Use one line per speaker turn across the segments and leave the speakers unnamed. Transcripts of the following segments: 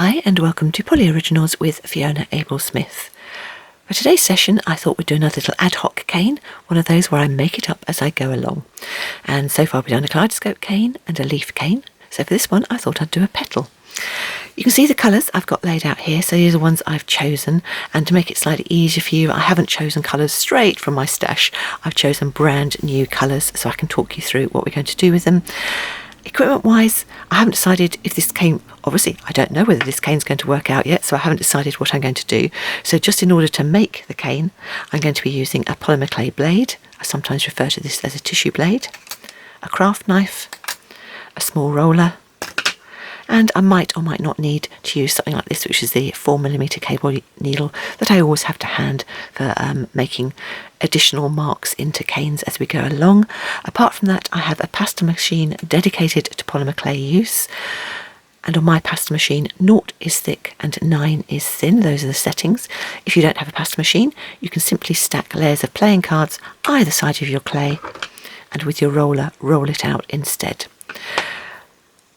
Hi and welcome to PolyOriginals with Fiona Abel-Smith. For today's session I thought we'd do another little ad hoc cane, one of those where I make it up as I go along. And so far we've done a kaleidoscope cane and a leaf cane, so for this one I thought I'd do a petal. You can see the colours I've got laid out here, so these are ones I've chosen, and to make it slightly easier for you I haven't chosen colours straight from my stash. I've chosen brand new colours so I can talk you through what we're going to do with them. Equipment wise, I haven't decided if this cane, obviously I don't know whether this cane's going to work out yet, so I haven't decided what I'm going to do. So just in order to make the cane, I'm going to be using a polymer clay blade. I sometimes refer to this as a tissue blade, a craft knife, a small roller, and I might or might not need to use something like this, which is the 4mm cable needle that I always have to hand for making additional marks into canes as we go along. Apart from that, I have a pasta machine dedicated to polymer clay use, and on my pasta machine 0 is thick and 9 is thin. Those are the settings. If you don't have a pasta machine, you can simply stack layers of playing cards either side of your clay and with your roller roll it out instead.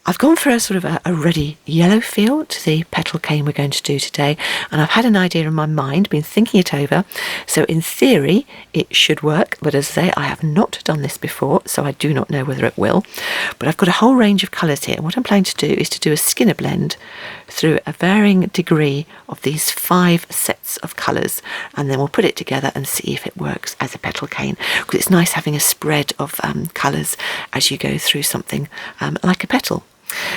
I've gone for a sort of a ruddy yellow feel to the petal cane we're going to do today, and I've had an idea in my mind, been thinking it over, so in theory it should work, but as I say, I have not done this before, so I do not know whether it will. But I've got a whole range of colours here, and what I'm planning to do is to do a skinner blend through a varying degree of these 5 sets of colours, and then we'll put it together and see if it works as a petal cane, because it's nice having a spread of colours as you go through something like a petal.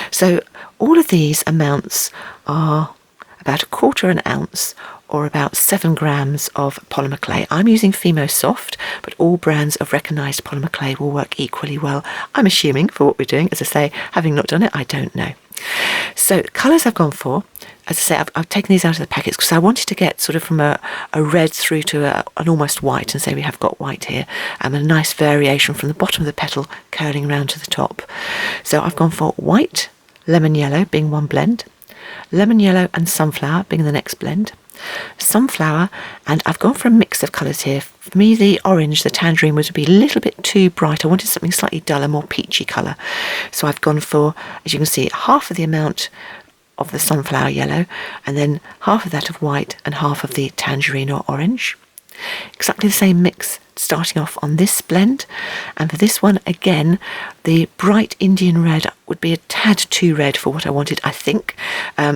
So all of these amounts are about 1/4 ounce or about 7 grams of polymer clay. I'm using FIMO Soft, but all brands of recognised polymer clay will work equally well, I'm assuming, for what we're doing. As I say, having not done it, I don't know. So colours I've gone for, as I say, I've taken these out of the packets because I wanted to get sort of from a red through to an almost white, and so we have got white here, and a nice variation from the bottom of the petal curling around to the top. So I've gone for white, lemon yellow being one blend, lemon yellow and sunflower being the next blend, sunflower, and I've gone for a mix of colours here. For me, the orange, the tangerine, would be a little bit too bright. I wanted something slightly duller, more peachy colour. So I've gone for, as you can see, half of the amount of the sunflower yellow, and then half of that of white and half of the tangerine or orange. Exactly the same mix starting off on this blend, and for this one again the bright Indian red would be a tad too red for what I wanted, I think,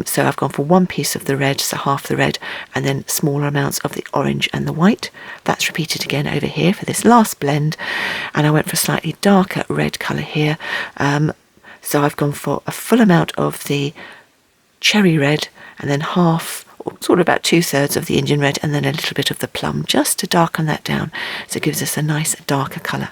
so I've gone for one piece of the red, so half the red, and then smaller amounts of the orange and the white. That's repeated again over here for this last blend, and I went for a slightly darker red colour here, so I've gone for a full amount of the cherry red and then half, sort of about 2/3 of the Indian red, and then a little bit of the plum, just to darken that down, so it gives us a nice darker colour.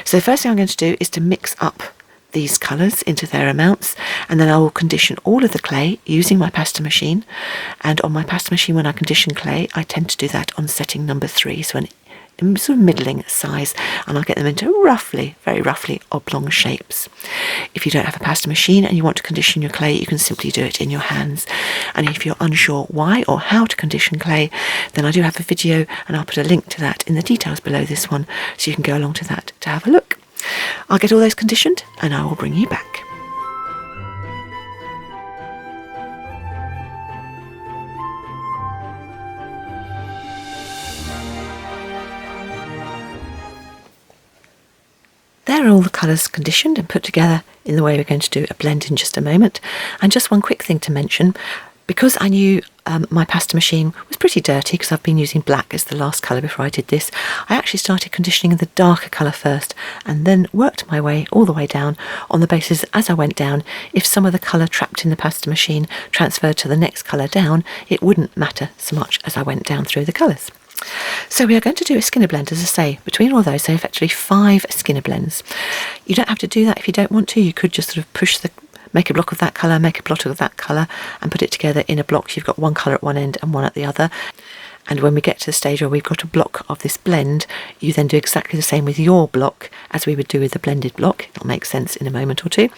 So the first thing I'm going to do is to mix up these colours into their amounts, and then I will condition all of the clay using my pasta machine. And on my pasta machine, when I condition clay, I tend to do that on setting number 3, so an sort of middling size, and I'll get them into roughly, very roughly, oblong shapes. If you don't have a pasta machine and you want to condition your clay, you can simply do it in your hands. And if you're unsure why or how to condition clay, then I do have a video, and I'll put a link to that in the details below this one, so you can go along to that to have a look. I'll get all those conditioned and I will bring you back. There are all the colours conditioned and put together in the way we're going to do a blend in just a moment. And just one quick thing to mention, because I knew my pasta machine was pretty dirty because I've been using black as the last colour before I did this, I actually started conditioning the darker colour first and then worked my way all the way down on the basis as I went down, if some of the colour trapped in the pasta machine transferred to the next colour down, it wouldn't matter so much as I went down through the colours. So we are going to do a skinner blend, as I say, between all those, so effectively 5 skinner blends. You don't have to do that if you don't want to. You could just sort of make a block of that colour, make a block of that colour, and put it together in a block. You've got one colour at one end and one at the other. And when we get to the stage where we've got a block of this blend, you then do exactly the same with your block as we would do with the blended block. It'll make sense in a moment or two.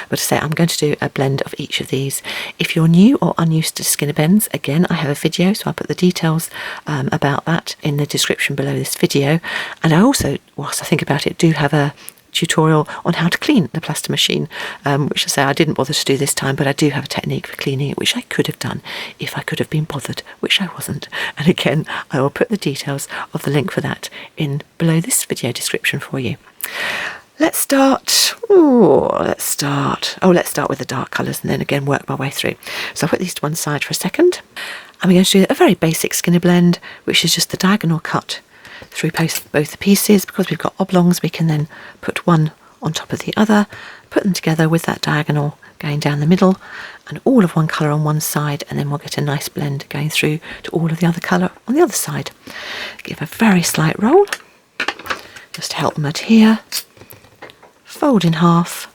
But to say, I'm going to do a blend of each of these. If you're new or unused to skinner blends, again, I have a video, so I'll put the details about that in the description below this video. And I also, whilst I think about it, do have a tutorial on how to clean the plaster machine, which I say I didn't bother to do this time, but I do have a technique for cleaning it, which I could have done if I could have been bothered, which I wasn't. And again, I will put the details of the link for that in below this video description for you. Let's start with the dark colours and then again work my way through. So I'll put these to one side for a second. And we're going to do a very basic skinny blend, which is just the diagonal cut through both the pieces. Because we've got oblongs, we can then put one on top of the other, put them together with that diagonal going down the middle, and all of one colour on one side, and then we'll get a nice blend going through to all of the other colour on the other side. Give a very slight roll, just to help them adhere. Fold in half,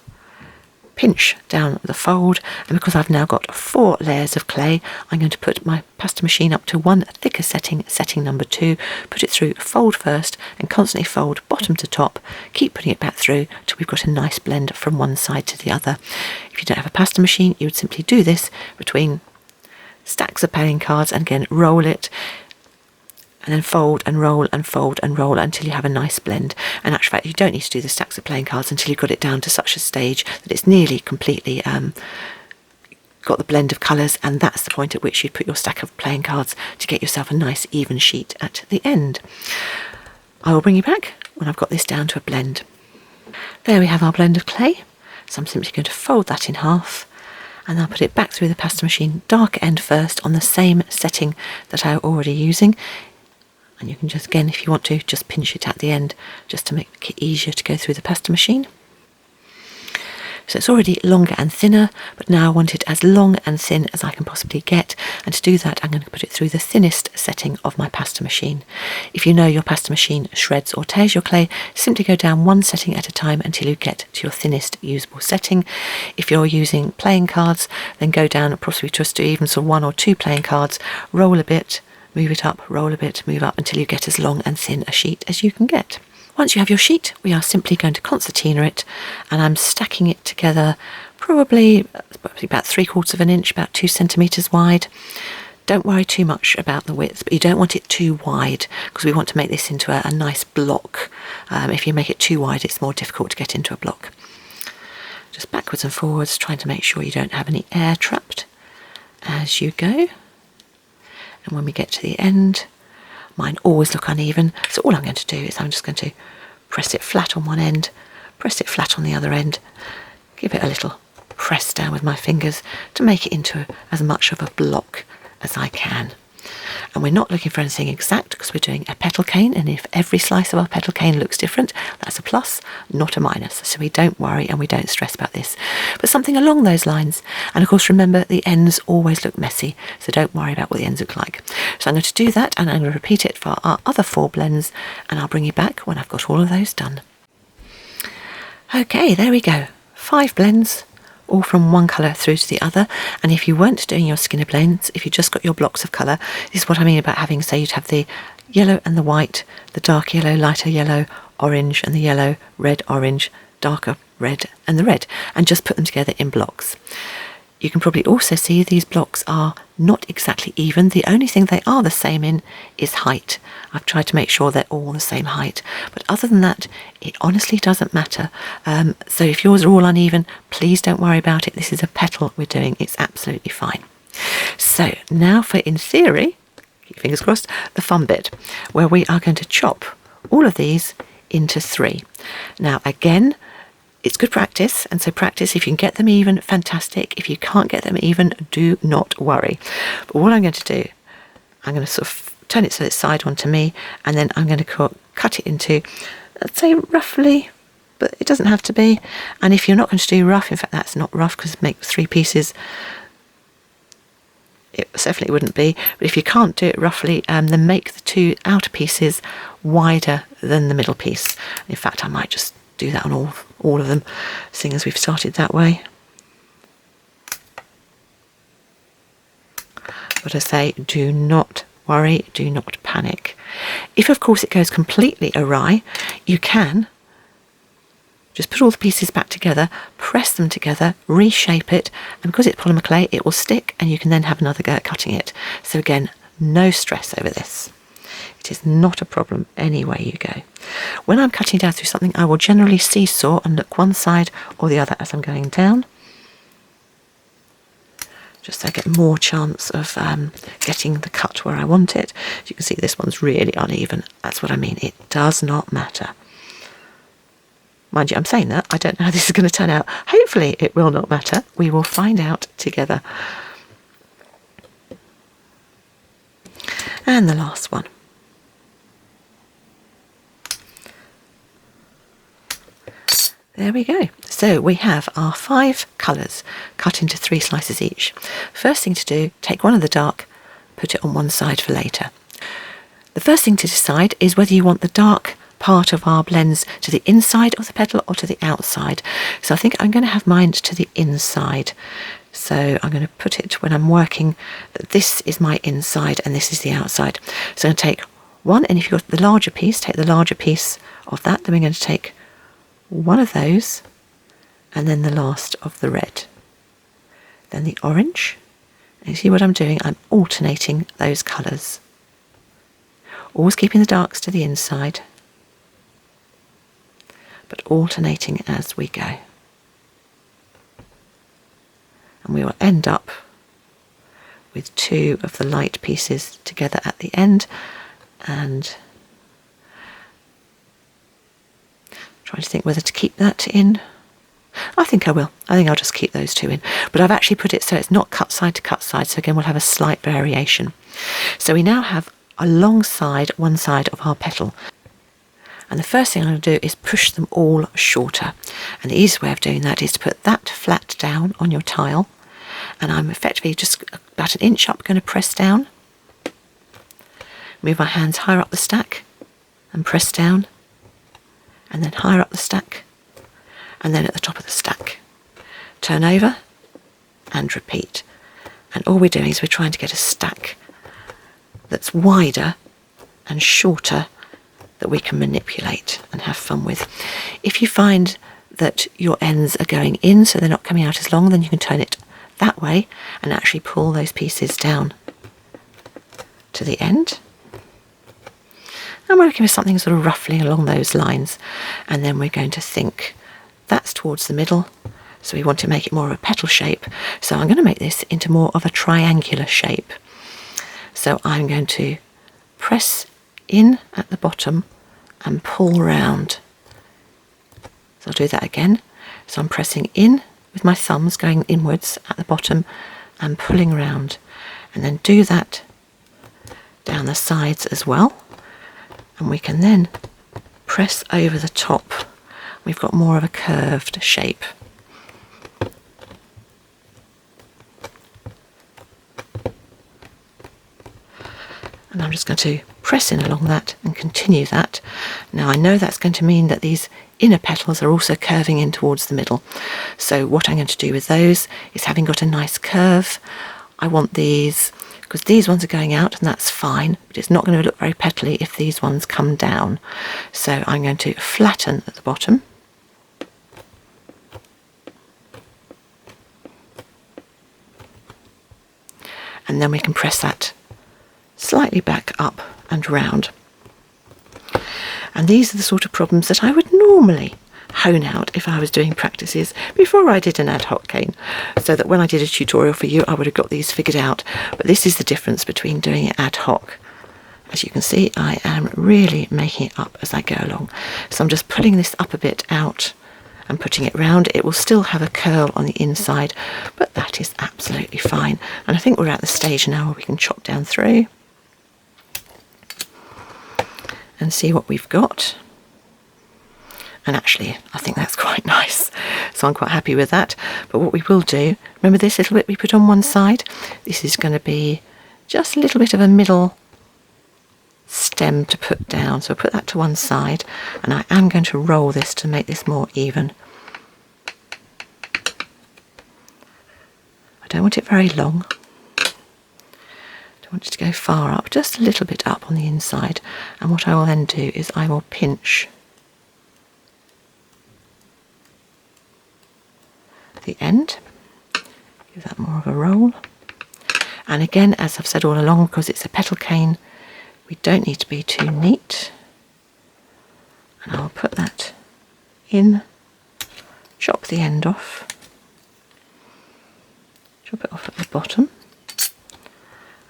pinch down the fold, and because I've now got 4 layers of clay, I'm going to put my pasta machine up to one thicker setting number 2, put it through, fold first, and constantly fold bottom to top, keep putting it back through till we've got a nice blend from one side to the other. If you don't have a pasta machine, you would simply do this between stacks of playing cards, and again roll it, and then fold and roll and fold and roll until you have a nice blend. And in actual fact, you don't need to do the stacks of playing cards until you've got it down to such a stage that it's nearly completely got the blend of colours, and that's the point at which you put your stack of playing cards to get yourself a nice even sheet at the end. I will bring you back when I've got this down to a blend. There we have our blend of clay. So I'm simply going to fold that in half, and I'll put it back through the pasta machine, dark end first, on the same setting that I'm already using. And you can just, again, if you want to, just pinch it at the end just to make it easier to go through the pasta machine. So it's already longer and thinner, but now I want it as long and thin as I can possibly get. And to do that, I'm going to put it through the thinnest setting of my pasta machine. If you know your pasta machine shreds or tears your clay, simply go down one setting at a time until you get to your thinnest usable setting. If you're using playing cards, then go down possibly just to even sort of 1 or 2 playing cards, roll a bit, move it up, roll a bit, move up until you get as long and thin a sheet as you can get. Once you have your sheet, we are simply going to concertina it, and I'm stacking it together probably about 3/4 of an inch, about 2 centimetres wide. Don't worry too much about the width, but you don't want it too wide because we want to make this into a nice block. If you make it too wide, it's more difficult to get into a block. Just backwards and forwards, trying to make sure you don't have any air trapped as you go. And when we get to the end, mine always look uneven, so all I'm going to do is I'm just going to press it flat on one end, press it flat on the other end, give it a little press down with my fingers to make it into as much of a block as I can. And we're not looking for anything exact because we're doing a petal cane, and if every slice of our petal cane looks different, that's a plus, not a minus. So we don't worry and we don't stress about this, but something along those lines. And of course, remember, the ends always look messy, so don't worry about what the ends look like. So I'm going to do that, and I'm going to repeat it for our other 4 blends, and I'll bring you back when I've got all of those done. Okay, there we go. 5 blends, all from one colour through to the other. And if you weren't doing your skinny blends, if you just got your blocks of colour, this is what I mean about having, say you'd have the yellow and the white, the dark yellow, lighter yellow, orange, and the yellow, red, orange, darker red, and the red, and just put them together in blocks. You can probably also see these blocks are not exactly even. The only thing they are the same in is height. I've tried to make sure they're all the same height, but other than that, it honestly doesn't matter. So if yours are all uneven, please don't worry about it. This is a petal we're doing. It's absolutely fine. So now for, in theory, keep fingers crossed, the fun bit, where we are going to chop all of these into 3. Now again, it's good practice, and so practice. If you can get them even, fantastic. If you can't get them even, do not worry. But what I'm going to do, I'm going to sort of turn it so it's side on to me, and then I'm going to cut it into, let's say roughly, but it doesn't have to be. And if you're not going to do rough, in fact that's not rough because make 3 pieces, it definitely wouldn't be. But if you can't do it roughly, then make the 2 outer pieces wider than the middle piece. In fact, I might just do that on all of them, seeing as we've started that way. But I say, do not worry, do not panic. If of course it goes completely awry, you can just put all the pieces back together, press them together, reshape it, and because it's polymer clay, it will stick, and you can then have another go at cutting it. So again, no stress over this. It is not a problem any way you go. When I'm cutting down through something, I will generally seesaw and look one side or the other as I'm going down, just so I get more chance of getting the cut where I want it. As you can see, this one's really uneven. That's what I mean. It does not matter. Mind you, I'm saying that. I don't know how this is going to turn out. Hopefully it will not matter. We will find out together. And the last one. There we go. So we have our 5 colours cut into 3 slices each. First thing to do, take one of the dark, put it on one side for later. The first thing to decide is whether you want the dark part of our blends to the inside of the petal or to the outside. So I think I'm going to have mine to the inside. So I'm going to put it when I'm working that this is my inside and this is the outside. So I'm going to take one, and if you've got the larger piece, take the larger piece of that. Then we're going to take one of those and then the last of the red. Then the orange. And you see what I'm doing? I'm alternating those colours. Always keeping the darks to the inside, but alternating as we go. And we will end up with 2 of the light pieces together at the end, and trying to think whether to keep that in. I think I will. I think I'll just keep those 2 in. But I've actually put it so it's not cut side to cut side, so again we'll have a slight variation. So we now have alongside one side of our petal. And the first thing I'm going to do is push them all shorter. And the easiest way of doing that is to put that flat down on your tile. And I'm effectively just about 1 inch up going to press down. Move my hands higher up the stack and press down. And then higher up the stack. And then at the top of the stack. Turn over and repeat. And all we're doing is we're trying to get a stack that's wider and shorter that we can manipulate and have fun with. If you find that your ends are going in so they're not coming out as long, then you can turn it that way and actually pull those pieces down to the end. And we're looking for something sort of roughly along those lines, and then we're going to think that's towards the middle, so we want to make it more of a petal shape. So I'm going to make this into more of a triangular shape. So I'm going to press in at the bottom and pull round. So I'll do that again. So I'm pressing in with my thumbs going inwards at the bottom and pulling round, and then do that down the sides as well, and we can then press over the top. We've got more of a curved shape. And I'm just going to press in along that and continue that. Now I know that's going to mean that these inner petals are also curving in towards the middle. So what I'm going to do with those is, having got a nice curve, I want these, because these ones are going out and that's fine, but it's not going to look very petally if these ones come down. So I'm going to flatten at the bottom. And then we can press that slightly back up and round. And these are the sort of problems that I would normally hone out if I was doing practices before I did an ad hoc cane, so that when I did a tutorial for you I would have got these figured out. But this is the difference between doing it ad hoc. As you can see, I am really making it up as I go along. So I'm just pulling this up a bit out and putting it round. It will still have a curl on the inside, but that is absolutely fine. And I think we're at the stage now where we can chop down through and see what we've got. And actually I think that's quite nice, so I'm quite happy with that. But what we will do, remember this little bit we put on one side, this is going to be just a little bit of a middle stem to put down, so I'll put that to one side, and I am going to roll this to make this more even. I don't want it very long. I want it to go far up, just a little bit up on the inside. And what I will then do is I will pinch the end, give that more of a roll. And again, as I've said all along, because it's a petal cane, We don't need to be too neat. And I'll put that in, chop the end off, chop it off at the bottom,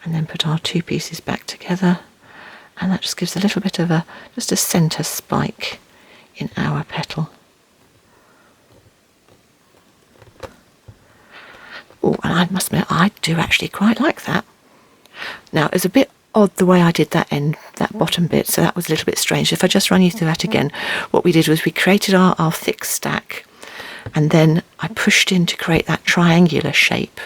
and then put our two pieces back together, and that just gives a little bit of just a centre spike in our petal. Oh, and I must admit, I do actually quite like that. Now, it's a bit odd the way I did that bottom bit, so that was a little bit strange. If I just run you through that again, what we did was we created our thick stack, and then I pushed in to create that triangular shape.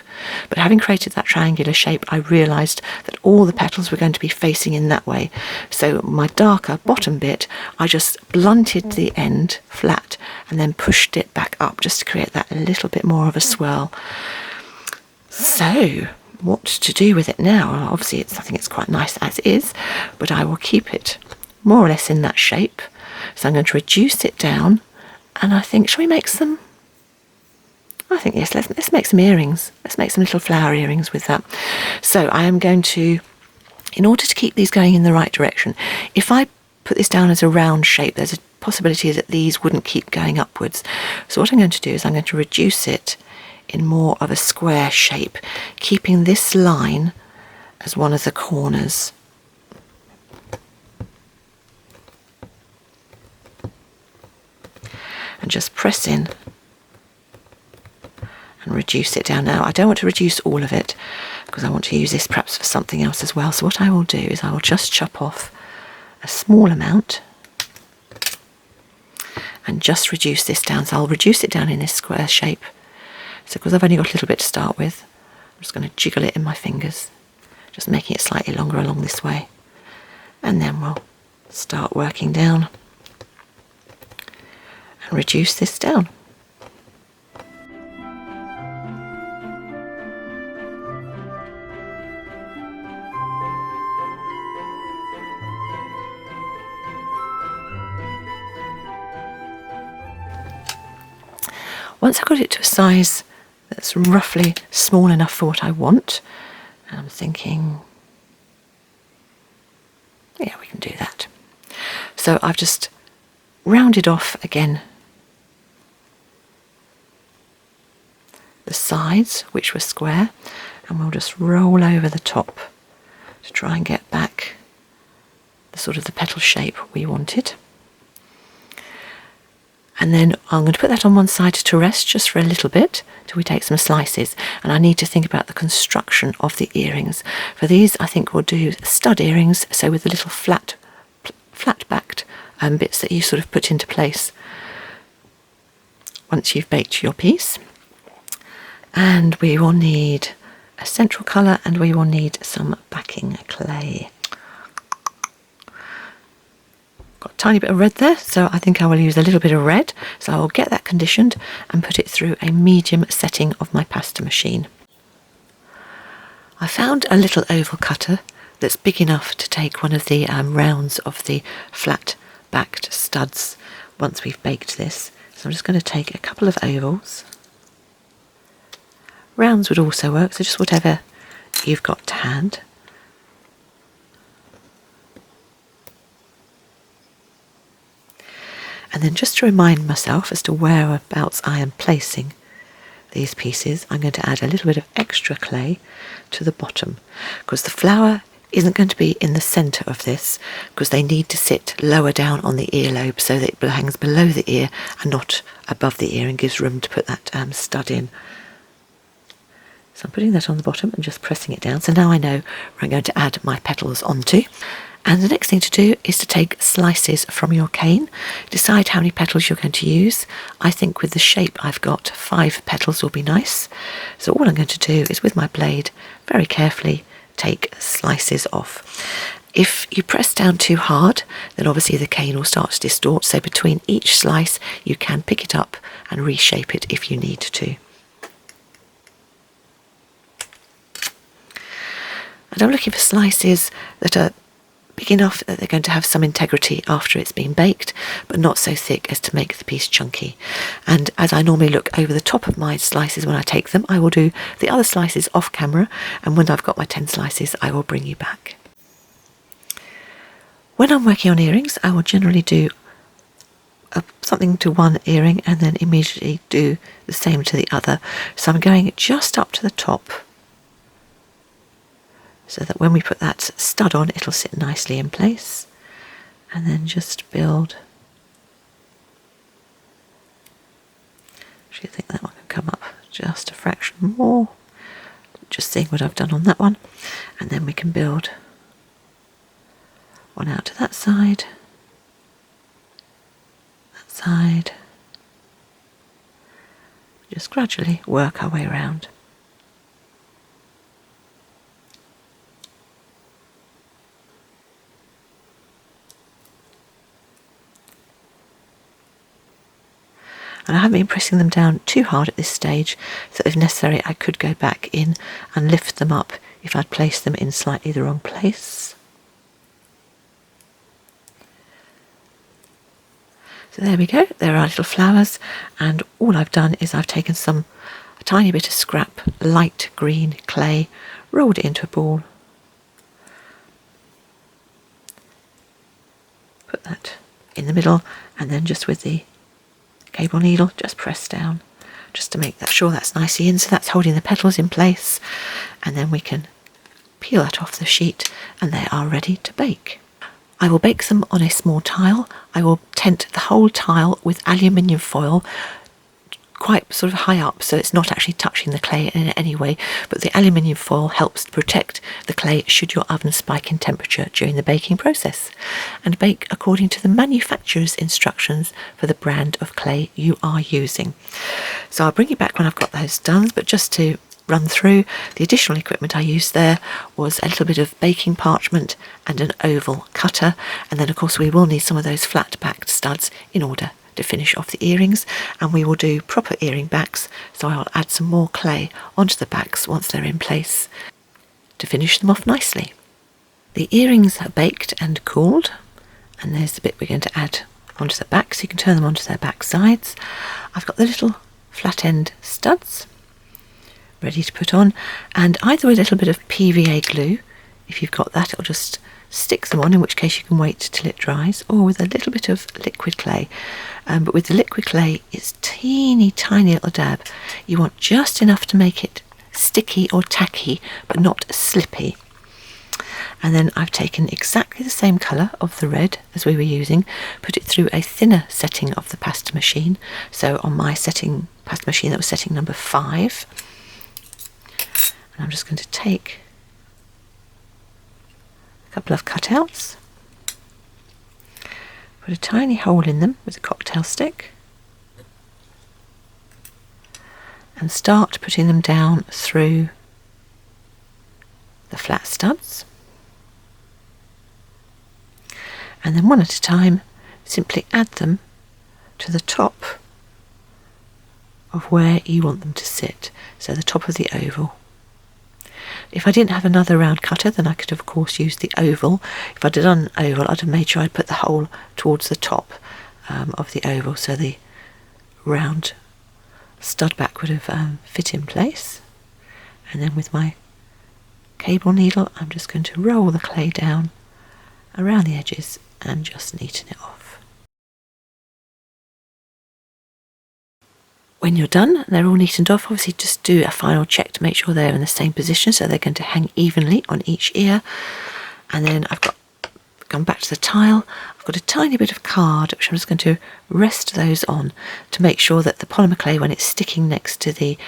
But having created that triangular shape, I realised that all the petals were going to be facing in that way. So my darker bottom bit, I just blunted the end flat and then pushed it back up just to create that a little bit more of a swirl. So what to do with it now? Well, obviously I think it's quite nice as is, but I will keep it more or less in that shape. So I'm going to reduce it down, and I think, shall we make some? I think yes, let's make some earrings. Let's make some little flower earrings with that. So I am going to, in order to keep these going in the right direction, if I put this down as a round shape, there's a possibility that these wouldn't keep going upwards. So what I'm going to do is I'm going to reduce it in more of a square shape, keeping this line as one of the corners. And just press in and reduce it down. Now, I don't want to reduce all of it because I want to use this perhaps for something else as well. So what I will do is I will just chop off a small amount and just reduce this down. So I'll reduce it down in this square shape. So because I've only got a little bit to start with, I'm just going to jiggle it in my fingers, just making it slightly longer along this way. And then we'll start working down and reduce this down. Once I've got it to a size that's roughly small enough for what I want, and I'm thinking, yeah, we can do that. So I've just rounded off again the sides, which were square, and we'll just roll over the top to try and get back the sort of the petal shape we wanted. And then I'm going to put that on one side to rest just for a little bit till we take some slices. And I need to think about the construction of the earrings. For these, I think we'll do stud earrings, so with the little flat-backed bits that you sort of put into place once you've baked your piece. And we will need a central colour, and we will need some backing clay. Got a tiny bit of red there, so I think I will use a little bit of red. So I will get that conditioned and put it through a medium setting of my pasta machine. I found a little oval cutter that's big enough to take one of the rounds of the flat backed studs once we've baked this. So I'm just going to take a couple of ovals. Rounds would also work, so just whatever you've got to hand. And then just to remind myself as to whereabouts I am placing these pieces, I'm going to add a little bit of extra clay to the bottom, because the flower isn't going to be in the centre of this, because they need to sit lower down on the earlobe so that it hangs below the ear and not above the ear, and gives room to put that stud in. So I'm putting that on the bottom and just pressing it down. So now I know where I'm going to add my petals onto. And the next thing to do is to take slices from your cane. Decide how many petals you're going to use. I think with the shape I've got, 5 petals will be nice. So all I'm going to do is with my blade very carefully take slices off. If you press down too hard, then obviously the cane will start to distort. So between each slice you can pick it up and reshape it if you need to. And I'm looking for slices that are big enough that they're going to have some integrity after it's been baked, but not so thick as to make the piece chunky. And as I normally look over the top of my slices when I take them, I will do the other slices off camera, and when I've got my 10 slices I will bring you back. When I'm working on earrings, I will generally do something to one earring and then immediately do the same to the other. So I'm going just up to the top so that when we put that stud on, it'll sit nicely in place, and then just build. Actually, I think that one can come up just a fraction more. Just seeing what I've done on that one, and then we can build one out to that side, just gradually work our way around. And I haven't been pressing them down too hard at this stage, so if necessary I could go back in and lift them up if I'd placed them in slightly the wrong place. So there we go, there are our little flowers, and all I've done is I've taken a tiny bit of scrap light green clay, rolled it into a ball, put that in the middle, and then just with the cable needle just press down just to make sure that's nicely in, so that's holding the petals in place, and then we can peel that off the sheet and they are ready to bake. I will bake them on a small tile. I will tent the whole tile with aluminium foil quite sort of high up, so it's not actually touching the clay in any way, but the aluminium foil helps to protect the clay should your oven spike in temperature during the baking process, and bake according to the manufacturer's instructions for the brand of clay you are using. So I'll bring you back when I've got those done, but just to run through, the additional equipment I used there was a little bit of baking parchment and an oval cutter, and then of course we will need some of those flat backed studs in order to finish off the earrings, and we will do proper earring backs, so I'll add some more clay onto the backs once they're in place to finish them off nicely. The earrings are baked and cooled, and there's the bit we're going to add onto the back, so you can turn them onto their back sides. I've got the little flat end studs ready to put on, and either with a little bit of PVA glue, if you've got that, it'll just stick them on, in which case you can wait till it dries, or with a little bit of liquid clay. But with the liquid clay, it's teeny tiny little dab. You want just enough to make it sticky or tacky, but not slippy. And then I've taken exactly the same colour of the red as we were using, put it through a thinner setting of the pasta machine. So on my pasta machine, that was setting number 5. And I'm just going to take a couple of cutouts, put a tiny hole in them with a cocktail stick, and start putting them down through the flat studs, and then one at a time simply add them to the top of where you want them to sit, so the top of the oval. If I didn't have another round cutter, then I could of course use the oval. If I'd done an oval, I'd have made sure I'd put the hole towards the top of the oval, so the round stud back would have fit in place. And then with my cable needle, I'm just going to roll the clay down around the edges and just neaten it off. When you're done, they're all neatened off, obviously just do a final check to make sure they're in the same position, so they're going to hang evenly on each ear. And then I've gone back to the tile. I've got a tiny bit of card which I'm just going to rest those on to make sure that the polymer clay, when it's sticking next to the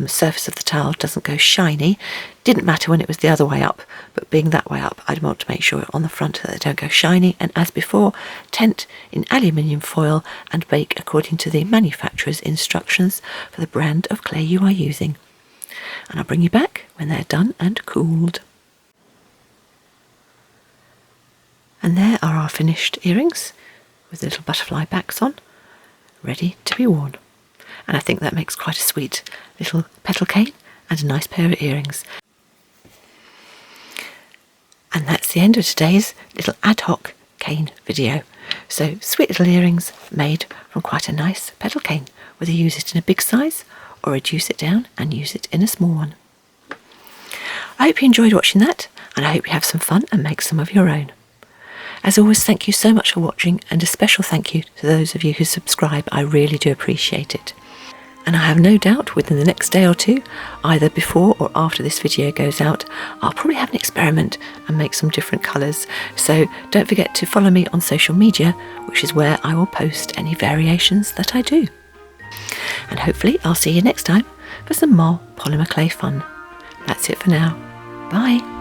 surface of the tile, doesn't go shiny. Didn't matter when it was the other way up, but being that way up, I'd want to make sure on the front that they don't go shiny. And as before, tent in aluminium foil and bake according to the manufacturer's instructions for the brand of clay you are using. And I'll bring you back when they're done and cooled. And there are our finished earrings with little butterfly backs on, ready to be worn. And I think that makes quite a sweet little petal cane and a nice pair of earrings. And that's the end of today's little ad hoc cane video. So sweet little earrings made from quite a nice petal cane, whether you use it in a big size or reduce it down and use it in a small one. I hope you enjoyed watching that, and I hope you have some fun and make some of your own. As always, thank you so much for watching, and a special thank you to those of you who subscribe. I really do appreciate it. And I have no doubt within the next day or two, either before or after this video goes out, I'll probably have an experiment and make some different colours. So don't forget to follow me on social media, which is where I will post any variations that I do. And hopefully I'll see you next time for some more polymer clay fun. That's it for now. Bye.